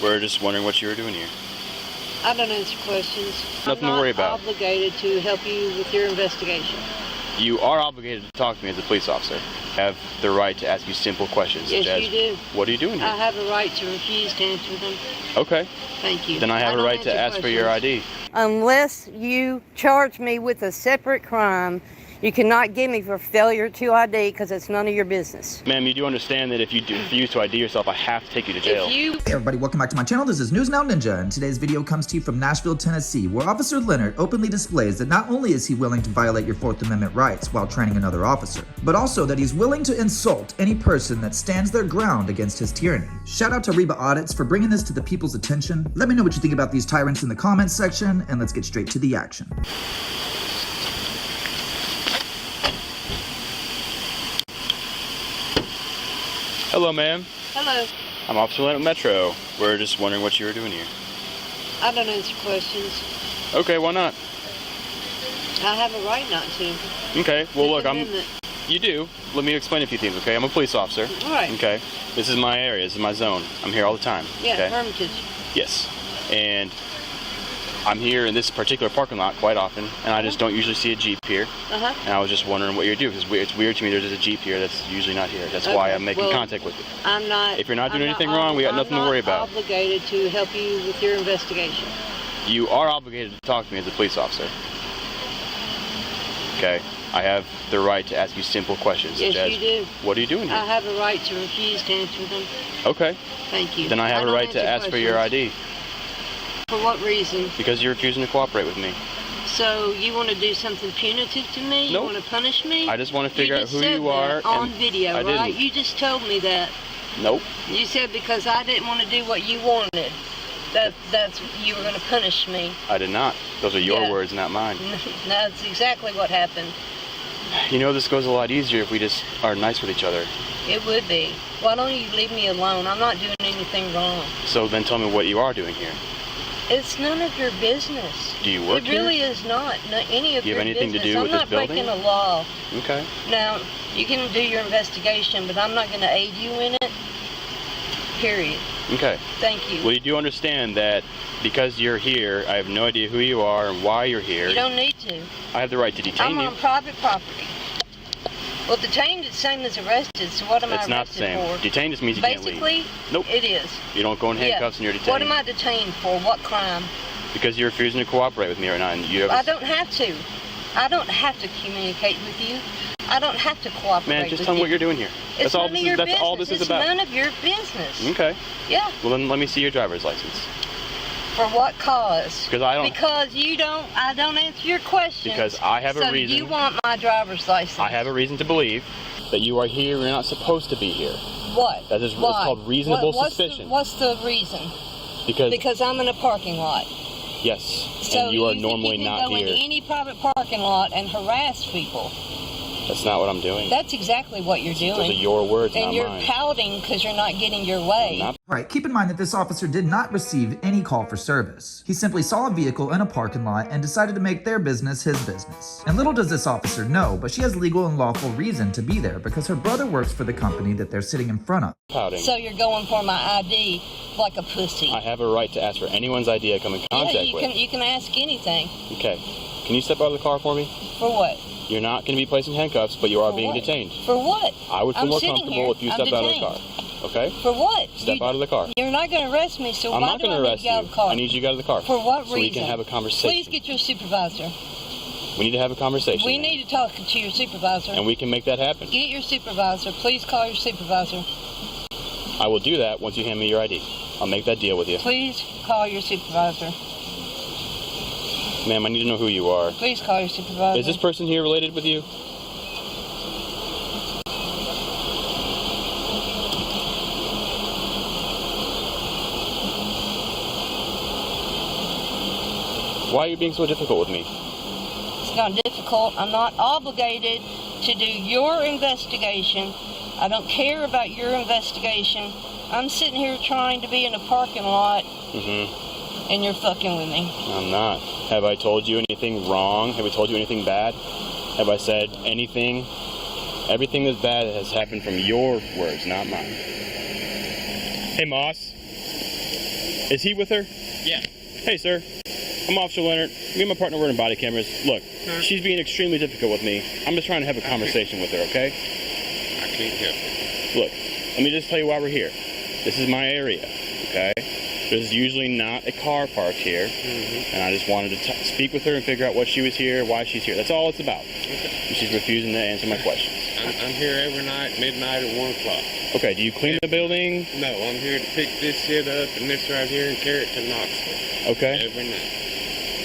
We're just wondering what you were doing here. I don't answer questions. Nothing to worry about. I'm not obligated to help you with your investigation. You are obligated to talk to me as a police officer. I have the right to ask you simple questions. Yes, such as, you do. What are you doing here? I have a right to refuse to answer them. Okay. Thank you. Then I have a right to ask for your ID. Unless you charge me with a separate crime, you cannot get me for failure to ID because it's none of your business. Ma'am, you do understand that if you refuse to ID yourself, I have to take you to jail. Hey everybody, welcome back to my channel. This is News Now Ninja, and today's video comes to you from Nashville, Tennessee, where Officer Leonard openly displays that not only is he willing to violate your Fourth Amendment rights while training another officer, but also that he's willing to insult any person that stands their ground against his tyranny. Shout out to Reba Audits for bringing this to the people's attention. Let me know what you think about these tyrants in the comments section, and let's get straight to the action. Hello, ma'am. Hello. I'm Officer Leonard Metro. We're just wondering what you were doing here. I don't answer questions. Okay, why not? I have a right not to. Okay, well look, Amendment. You do. Let me explain a few things, okay? I'm a police officer. All right. Okay. This is my area, this is my zone. I'm here all the time. Yeah, okay? affirmative. Yes. And I'm here in this particular parking lot quite often, and I just don't usually see a Jeep here. And I was just wondering what you're doing, because it's weird to me there's a Jeep here that's usually not here. That's why I'm making contact with you. I'm not. If you're not doing anything wrong, we got nothing to worry about. I'm not obligated to help you with your investigation. You are obligated to talk to me as a police officer. Okay? I have the right to ask you simple questions. Yes, such as, you do. What are you doing here? I have a right to refuse to answer them. Okay. Thank you. Then I have a right to ask for your ID. For what reason? Because you're refusing to cooperate with me. So you want to do something punitive to me? Nope. You want to punish me? I just want to figure out who you are. On video, I right? didn't. You just told me that. Nope. You said because I didn't want to do what you wanted, that's you were going to punish me. I did not. Those are your words, not mine. That's exactly what happened. You know, this goes a lot easier if we just are nice with each other. It would be. Why don't you leave me alone? I'm not doing anything wrong. So then tell me what you are doing here. It's none of your business. Do you work here? It really is not. Any of your business. Do you have anything to do with this building? I'm not breaking a law. Okay. Now, you can do your investigation, but I'm not going to aid you in it. Period. Okay. Thank you. Well, you do understand that because you're here, I have no idea who you are and why you're here. You don't need to. I have the right to detain you. I'm on private property. Well, detained is the same as arrested, so what am I arrested for? It's not the same. Detained just means you can't leave. Basically, nope. It is. You don't go in handcuffs and you're detained. What am I detained for? What crime? Because you're refusing to cooperate with me right now. And you have I don't have to. I don't have to communicate with you. I don't have to cooperate with you. Man, just tell me what you're doing here. That's all this is about. It's none of your business. Okay. Yeah. Well, then let me see your driver's license. For what cause? Because I don't. Because you don't. I don't answer your questions. Because I have a reason. So you want my driver's license? I have a reason to believe that you are here. You're not supposed to be here. What? That is it's called reasonable suspicion. What's the reason? Because I'm in a parking lot. Yes. So and you are normally not go here. Into any private parking lot and harass people. That's not what I'm doing. That's exactly what you're doing. Those are your words, and not you're mine. pouting because you're not getting your way. Alright, keep in mind that this officer did not receive any call for service. He simply saw a vehicle in a parking lot and decided to make their business his business. And little does this officer know, but she has legal and lawful reason to be there because her brother works for the company that they're sitting in front of. Pouting. So you're going for my ID like a pussy. I have a right to ask for anyone's ID I come in contact with. You can ask anything. Okay. Can you step out of the car for me? For what? You're not going to be placed in handcuffs, but you are being detained. For what? I would feel more comfortable if you stepped out of the car. Okay? For what? Step out of the car. You're not going to arrest me, so I'm why not do going I to need arrest to get out of the car? I need you to get out of the car. For what reason? So we can have a conversation. Please get your supervisor. We need to have a conversation. We need to talk to your supervisor. And we can make that happen. Get your supervisor. Please call your supervisor. I will do that once you hand me your ID. I'll make that deal with you. Please call your supervisor. Ma'am, I need to know who you are. Please call your supervisor. Is this person here related with you? Why are you being so difficult with me? It's not difficult. I'm not obligated to do your investigation. I don't care about your investigation. I'm sitting here trying to be in a parking lot, and you're fucking with me. I'm not. Have I told you anything wrong? Have I told you anything bad? Have I said anything? Everything that's bad has happened from your words, not mine. Hey, Moss. Is he with her? Yeah. Hey, sir. I'm Officer Leonard. Me and my partner were in body cameras. Look, she's being extremely difficult with me. I'm just trying to have a conversation with her, okay? I can't help it. Look, let me just tell you why we're here. This is my area, okay? There's usually not a car parked here, and I just wanted to speak with her and figure out what she was here, why she's here. That's all it's about. Okay. And she's refusing to answer my questions. I'm here every night, midnight at 1 o'clock. Okay, do you clean the building? No, I'm here to pick this shit up and this right here and carry it to Knoxville. Okay. Every night.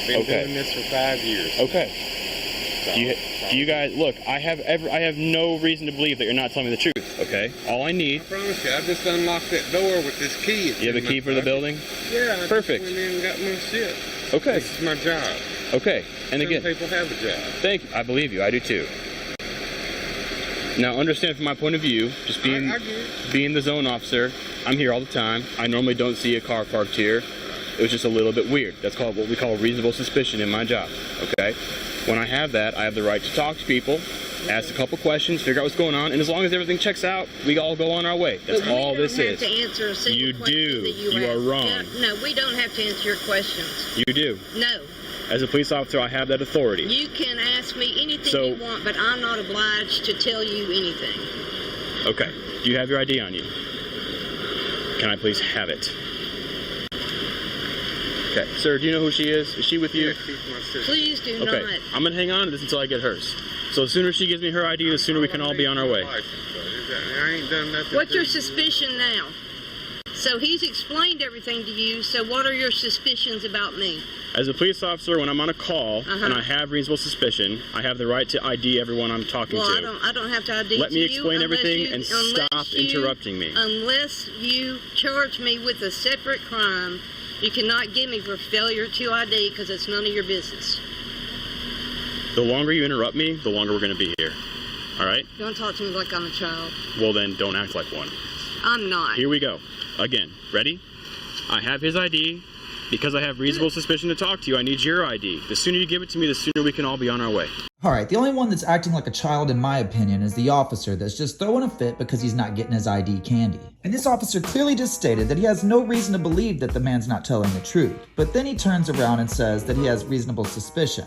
Been doing this for 5 years. Okay. Do you guys look? I have no reason to believe that you're not telling me the truth. Okay. All I need. I promise you, I just unlocked that door with this key. You have a key for the building? Yeah. Perfect. I just went in and got my shit. Okay. This is my job. Okay. And Some again, people have a job. thank you. I believe you. I do too. Now, understand from my point of view, just being the zone officer, I'm here all the time. I normally don't see a car parked here. It was just a little bit weird. That's called what we call reasonable suspicion in my job. Okay. When I have that, I have the right to talk to people, ask a couple questions, figure out what's going on, and as long as everything checks out, we all go on our way. That's all this is. We don't have to answer a single You question do. that you You ask. are wrong. No, we don't have to answer your questions. You do. No. As a police officer, I have that authority. You can ask me anything So- you want, but I'm not obliged to tell you anything. Okay. Do you have your ID on you? Can I please have it? Okay. Sir, do you know who she is? Is she with you? Yeah, she's my sister. Please do Okay. not. I'm going to hang on to this until I get hers. So the sooner she gives me her ID, the sooner we can all be on our way. I ain't done nothing. What's to your you. suspicion now? So he's explained everything to you, so what are your suspicions about me? As a police officer, when I'm on a call and I have reasonable suspicion, I have the right to ID everyone I'm talking Well, to. I don't have to ID Let me you explain unless everything you- and unless stop you- interrupting me. Unless you charge me with a separate crime, you cannot get me for failure to ID because it's none of your business. The longer you interrupt me, the longer we're going to be here. All right? Don't talk to me like I'm a child. Well, then don't act like one. I'm not. Here we go. Again, ready? I have his ID. Because I have reasonable suspicion to talk to you, I need your ID. The sooner you give it to me, the sooner we can all be on our way. Alright, the only one that's acting like a child in my opinion is the officer that's just throwing a fit because he's not getting his ID candy. And this officer clearly just stated that he has no reason to believe that the man's not telling the truth. But then he turns around and says that he has reasonable suspicion.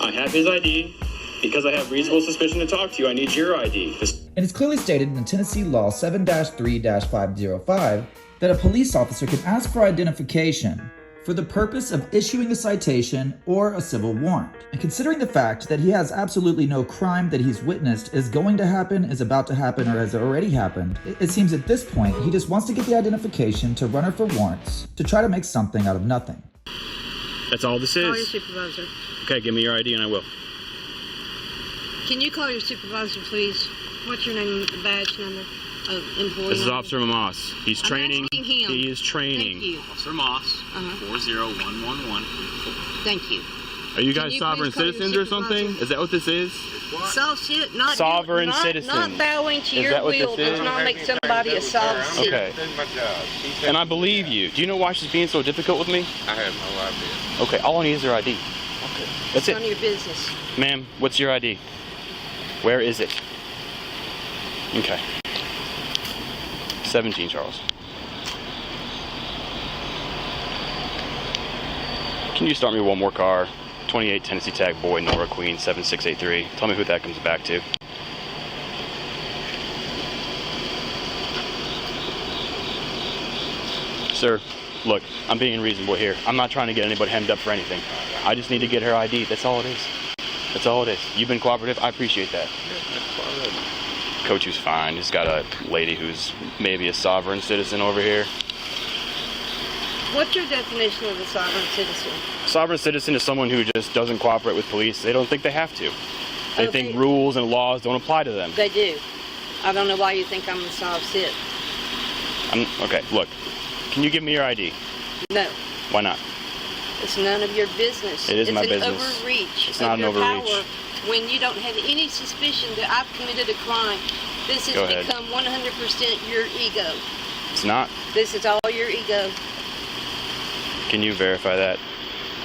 I have his ID. Because I have reasonable suspicion to talk to you, I need your ID. And it's clearly stated in the Tennessee Law 7-3-505 that a police officer can ask for identification for the purpose of issuing a citation or a civil warrant. And considering the fact that he has absolutely no crime that he's witnessed is going to happen, is about to happen, or has already happened, it seems at this point he just wants to get the identification to run her for warrants to try to make something out of nothing. That's all this Call your is. supervisor. Okay, give me your ID and I will. Can you call your supervisor, please? What's your name, badge number? Employee This is number? Officer Moss. He's I'm training. asking him. He is training. Thank you. Officer Moss, 40111. Thank you. Are you Can guys you sovereign please call your citizens or something? supervisor? Is that what this is? Soft shit, not Sovereign not, citizen. Not bowing to Is your that what will this does is? not make somebody a soft citizen. Okay. That's my job. And I believe you. Do you know why she's being so difficult with me? I have no idea. Okay, all I need is her ID. Okay. That's None of it. your business. Ma'am, what's your ID? Where is it? Okay. 17, Charles. Can you start me one more car? 28 Tennessee Tag Boy, Nora Queen, 7683. Tell me who that comes back to. Sir, look, I'm being reasonable here. I'm not trying to get anybody hemmed up for anything. I just need to get her ID. That's all it is. That's all it is. You've been cooperative. I appreciate that. Coach who's fine. He's got a lady who's maybe a sovereign citizen over here. What's your definition of a sovereign citizen? Sovereign citizen is someone who just doesn't cooperate with police. They don't think they have to. They Okay. think rules and laws don't apply to them. They do. I don't know why you think I'm a soft sit. Okay, look. Can you give me your ID? No. Why not? It's none of your business. It is my It's business. an overreach. It's not of an your overreach. Power when you don't have any suspicion that I've committed a crime. This has Go ahead. become 100% your ego. It's not. This is all your ego. Can you verify that?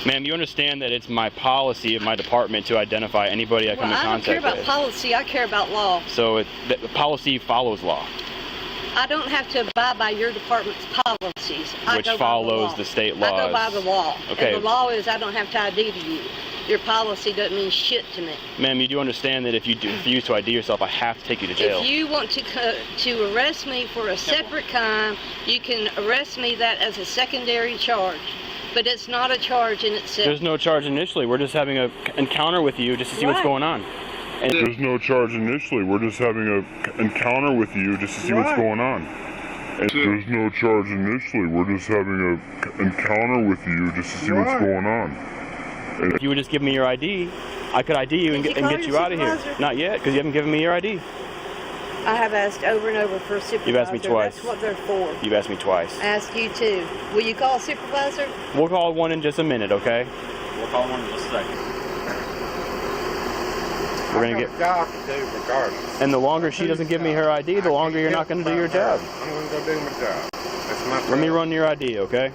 Ma'am, you understand that it's my policy of my department to identify anybody I come Well, in I don't care contact about with. policy. I care about law. So the policy follows law. I don't have to abide by your department's policies. I Which go by follows law. the state I laws. go by the law. Okay. And the law is I don't have to ID to you. Your policy doesn't mean shit to me. Ma'am, you do understand that if you refuse to ID yourself, I have to take you to jail. If you want to arrest me for a separate crime, you can arrest me that as a secondary charge. But it's not a charge in itself. There's no charge initially. We're just having an encounter with you just to see what's going on. And There's no charge initially. We're just having an encounter with you just to see what's going on. And there's no charge initially. We're just having an encounter with you just to see what's going on. And if you would just give me your ID, I could ID you and Did you get call you your out of here. supervisor? Not yet, because you haven't given me your ID. I have asked over and over for a supervisor. You've asked me twice. That's what they're for. You've asked me twice. I asked you too. Will you call a supervisor? We'll call one in just a minute, okay? We'll call one in just a second. We're gonna get. Job to do regardless. And the longer she doesn't give me her ID, the longer you're not gonna do your job. I'm gonna go do my job. That's my Let me job. run your ID, okay?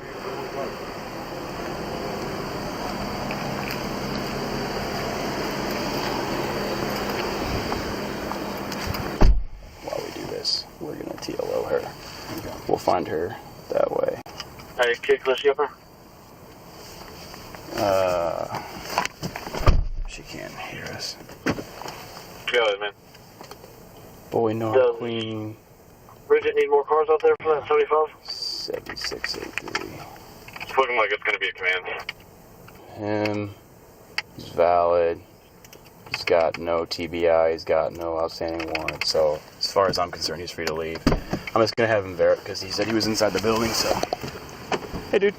While we do this, we're gonna TLO her. We'll find her that way. Hey, Kickless Shipper. She can't hear us. Go ahead, man. Boy, no Does- queen. Bridget need more cars out there for that 75? 7683. It's looking like it's going to be a command. Him. He's valid. He's got no TBI. He's got no outstanding warrant. So, as far as I'm concerned, he's free to leave. I'm just gonna have him verify because he said he was inside the building. So, hey, dude.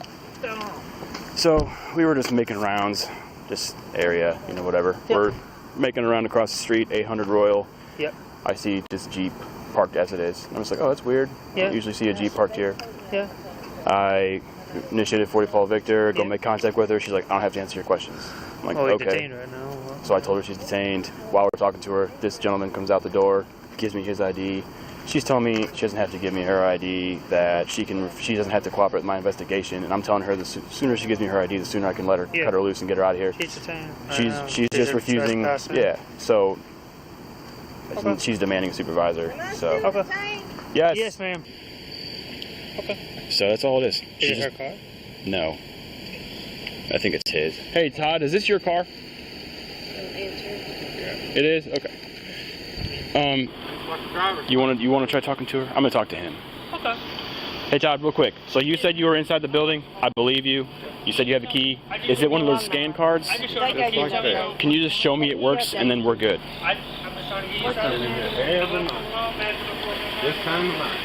So we were just making rounds, this area, you know, whatever. Yep. We're making a round across the street, 800 Royal. Yep. I see this Jeep parked as it is. I'm just like, oh, that's weird. Yeah. I don't usually see a Jeep parked here. Yeah. I initiated 40 Paul Victor, go Yeah. make contact with her. She's like, I don't have to answer your questions. I'm like, Oh, he's okay. detained right now. So I told her she's detained. While we're talking to her, this gentleman comes out the door, gives me his ID. She's telling me she doesn't have to give me her ID, that she doesn't have to cooperate with my investigation. And I'm telling her the sooner she gives me her ID, the sooner I can let her Yeah. cut her loose and get her out of here. She's detained. She's just refusing. trespassing. Yeah. So Okay. she's demanding a supervisor. So Okay. yes. Yes, ma'am. So that's all it is. Is it her car? No. I think it's his. Hey Todd, is this your car? It is? Okay. You wanna try talking to her? I'm gonna talk to him. Okay. Hey Todd, real quick. So you said you were inside the building. I believe you. You said you have a key. Is it one of those scan cards? Can you just show me it works and then we're good? Every night. This time of night.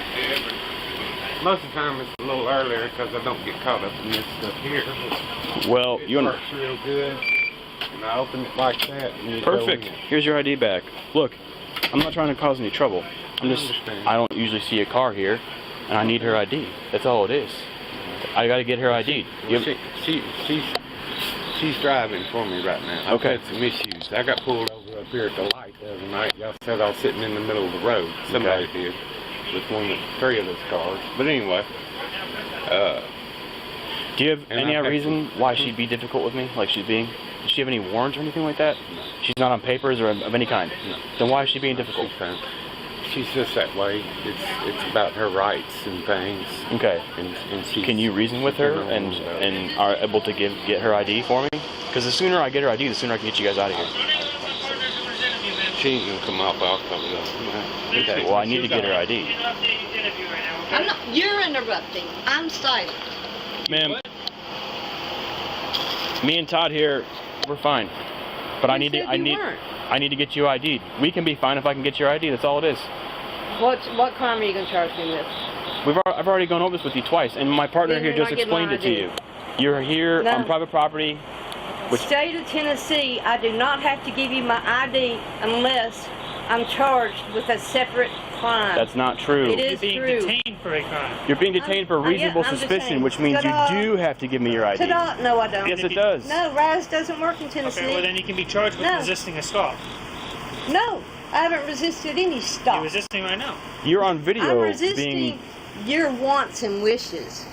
Most of the time it's a little earlier because I don't get caught up in this stuff here. Well, It you works real good. And I open it like that. And you go perfect. in. Here's your ID back. Look, I'm not trying to cause any trouble. I don't usually see a car here, and I need her ID. That's all it is. I got to get her ID. Well, she's driving for me right now. I've Okay. had some issues. I got pulled over up here at the light the other night. Y'all said I was sitting in the middle of the road. Somebody Okay. did. With three of those cars. But anyway, Do you have And any I've had reason why she'd be difficult with me? Like does she have any warrants or anything like that? No. She's not on papers or of any kind? No. Then why is she being difficult? she's just that way. It's about her rights and things. Okay. And she. Can you reason with her and are able to get her ID for me? Because the sooner I get her ID, the sooner I can get you guys out of here. She ain't gonna come up. I'll come up. Okay. Well, I need to get her ID. I'm not. You're interrupting. I'm silent. Ma'am, me and Todd here, we're fine. But I need to get you ID'd. We can be fine if I can get your ID. That's all it is. What crime are you gonna charge me with? I've already gone over this with you twice, and my partner Then here when just I get my explained it to ID. you. You're here No. on private property. State of Tennessee, I do not have to give you my ID unless I'm charged with a separate crime. That's not true. It is You're true. being detained for a crime. You're being detained for I'm reasonable just suspicion, saying. which means you Ta-da. do have to give me your ID. Ta-da. No, I don't. Yes, it does. No, RISE doesn't work in Tennessee. Okay, well then you can be charged with No. resisting a stop. No, I haven't resisted any stop. You're resisting right now. You're on I'm video resisting being. your wants and wishes.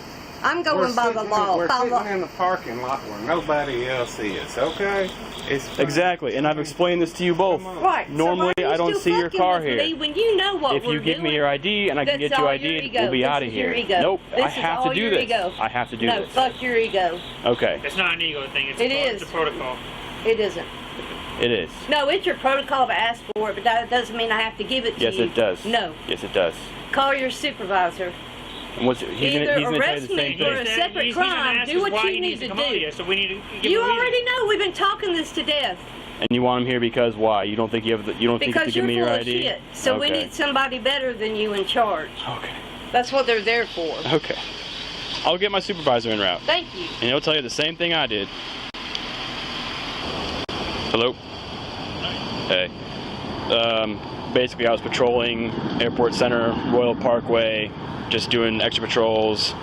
I'm going by the law. We're By sitting law. in the parking lot where nobody else is, okay? It's Exactly, and I've explained this to you both. Right. Normally, so why are you I don't still see your fucking car with here. me when you know what If we're you give me doing? your ID and I can That's get you all ID, your ego. we'll be This out of is your here. ego. Nope, This I is have all to do your this. ego. I have to do No, this. fuck your ego. Okay, It's not an ego thing. It's It it's is. a protocol. It isn't. it is. No, it's your protocol to ask for it, but that doesn't mean I have to give it to Yes, you. it does. No. Yes, it does. Call your supervisor. And what's, he's Either gonna tell you arrest the me same for a thing. separate He's gonna crime. ask Do us what why you he need needs to come out do. here, so we need to give You him a reason. already know we've been talking this to death. And you want him here because why? You don't think you have the, you don't think you have to Because give you're me full your of ID? shit. So we Okay. need somebody better than you in charge. Okay. That's what they're there for. Okay. I'll get my supervisor en route. Thank you. And he'll tell you the same thing I did. Hello? Hey. Basically I was patrolling Airport Center, Royal Parkway, just doing extra patrols,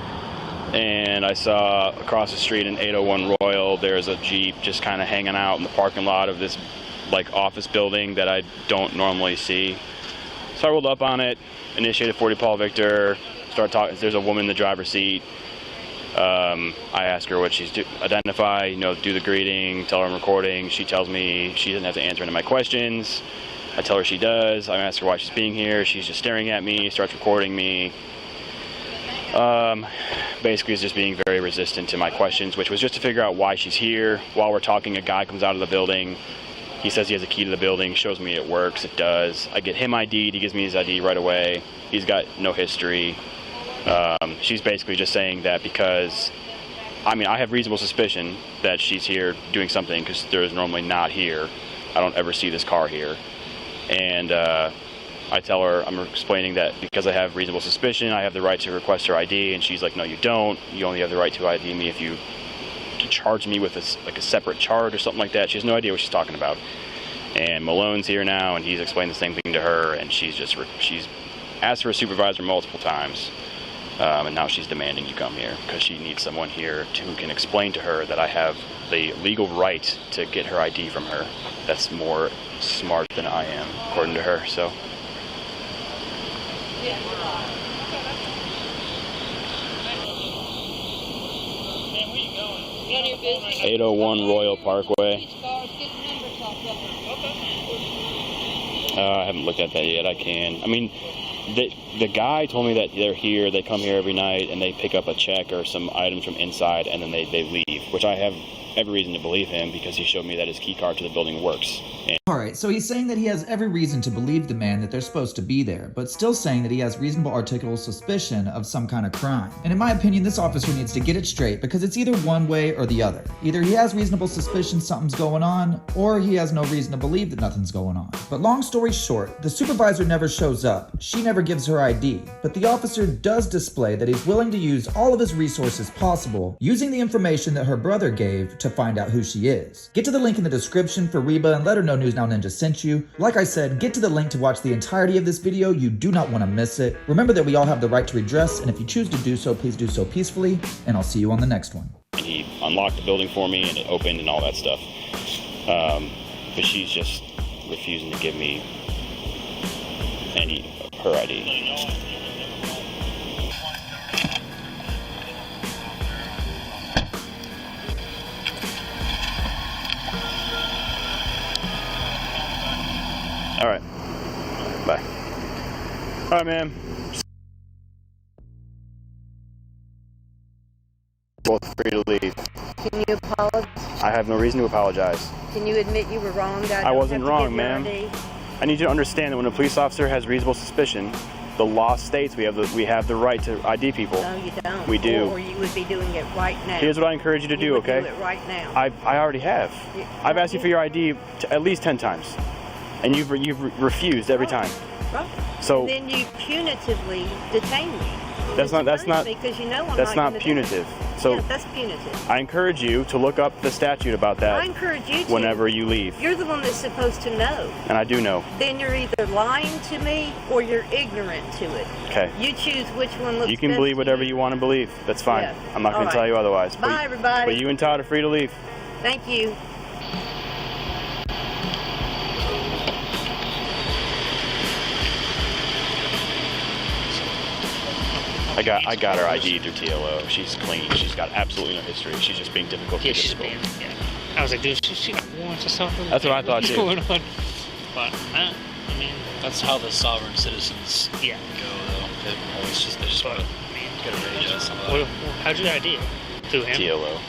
and I saw across the street in 801 Royal, there's a Jeep just kind of hanging out in the parking lot of this like office building that I don't normally see. So I rolled up on it, initiated 40 Paul Victor, started talking. There's a woman in the driver's seat. I ask her what she's identify, you know, do the greeting, tell her I'm recording. She tells me she doesn't have to answer any of my questions. I tell her she does. I ask her why she's being here. She's just staring at me, starts recording me. Basically is just being very resistant to my questions, which was just to figure out why she's here. While we're talking, a guy comes out of the building. He says he has a key to the building, shows me it works, it does. I get him ID'd, he gives me his ID right away. He's got no history. She's basically just saying that because, I mean, I have reasonable suspicion that she's here doing something because there's normally not here. I don't ever see this car here. And I tell her, I'm explaining that because I have reasonable suspicion, I have the right to request her ID, and she's like, no, you don't. You only have the right to ID me if you charge me with a separate charge or something like that. She has no idea what she's talking about. And Malone's here now, and he's explained the same thing to her, and she's asked for a supervisor multiple times, and now she's demanding you come here because she needs someone here who can explain to her that I have the legal right to get her ID from her. That's more smart than I am, according to her. So. 801 Royal Parkway. I haven't looked at that yet. I can. I mean, the guy told me that they're here. They come here every night and they pick up a check or some items from inside, and then they leave, which I have every reason to believe him because he showed me that his key card to the building works. Alright, so he's saying that he has every reason to believe the man that they're supposed to be there, but still saying that he has reasonable articulable suspicion of some kind of crime. And in my opinion, this officer needs to get it straight because it's either one way or the other. Either he has reasonable suspicion something's going on, or he has no reason to believe that nothing's going on. But long story short, the supervisor never shows up. She never gives her ID, but the officer does display that he's willing to use all of his resources possible, using the information that her brother gave to find out who she is. Get to the link in the description for Reba and let her know News Now Ninja sent you. Like I said, get to the link to watch the entirety of this video. You do not want to miss it. Remember that we all have the right to redress, and if you choose to do so, please do so peacefully, and I'll see you on the next one. He unlocked the building for me and it opened and all that stuff. But she's just refusing to give me her ID. All right. Bye. All right, ma'am. Both free to leave. Can you apologize? I have no reason to apologize. Can you admit you were wrong? I wasn't wrong, ma'am. I need you to understand that when a police officer has reasonable suspicion, the law states we have the right to ID people. No, you don't. We do. Or you would be doing it right now. Here's what I encourage you to do, okay? Do it right now. I already have. I've asked you for your ID at least 10 times, and you've refused every time. Right. So And then you punitively detain me. that's not Because you know I'm that's not not punitive. So yeah, that's punitive. I encourage you to look up the statute about I that encourage you to. whenever you leave, You're the one that's supposed to know. and I do know. Then you're either lying to me or you're ignorant to it. Okay. You choose which one looks You can best believe to whatever you want to believe. That's fine. Yeah. I'm not going All to tell right. you otherwise. Bye, everybody. But you and Todd are free to leave. Thank you. I got her ID through TLO. She's clean. She's got absolutely no history. She's just being difficult. Yeah, she's being. Yeah. I was like, dude, she got warrants or something. That's what I thought too. Going on? But I mean, That's how the sovereign citizens yeah. go, though. They just want to get a rage on some of that. Well, how'd you ID it? Through him? TLO.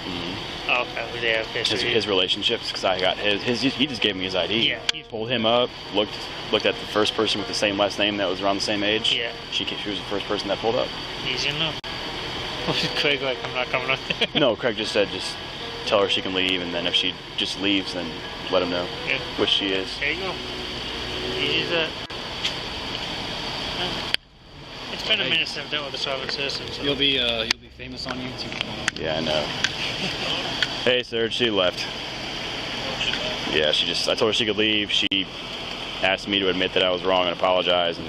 Oh, okay. Yeah, okay. So His relationships, because I got his. He just gave me his ID. Yeah. Pulled him up. Looked at the first person with the same last name that was around the same age. Yeah. She was the first person that pulled up. Easy enough. Craig, like, I'm not coming up there. No, Craig just said just tell her she can leave, and then if she just leaves, then let him know. Yeah. Which she is. There you go. Easy as that. It's been a minute since I've dealt with the sovereign citizen. So. You'll be famous on YouTube. Yeah, I know. Hey, sir, she left. Yeah, I told her she could leave. She asked me to admit that I was wrong and apologize, and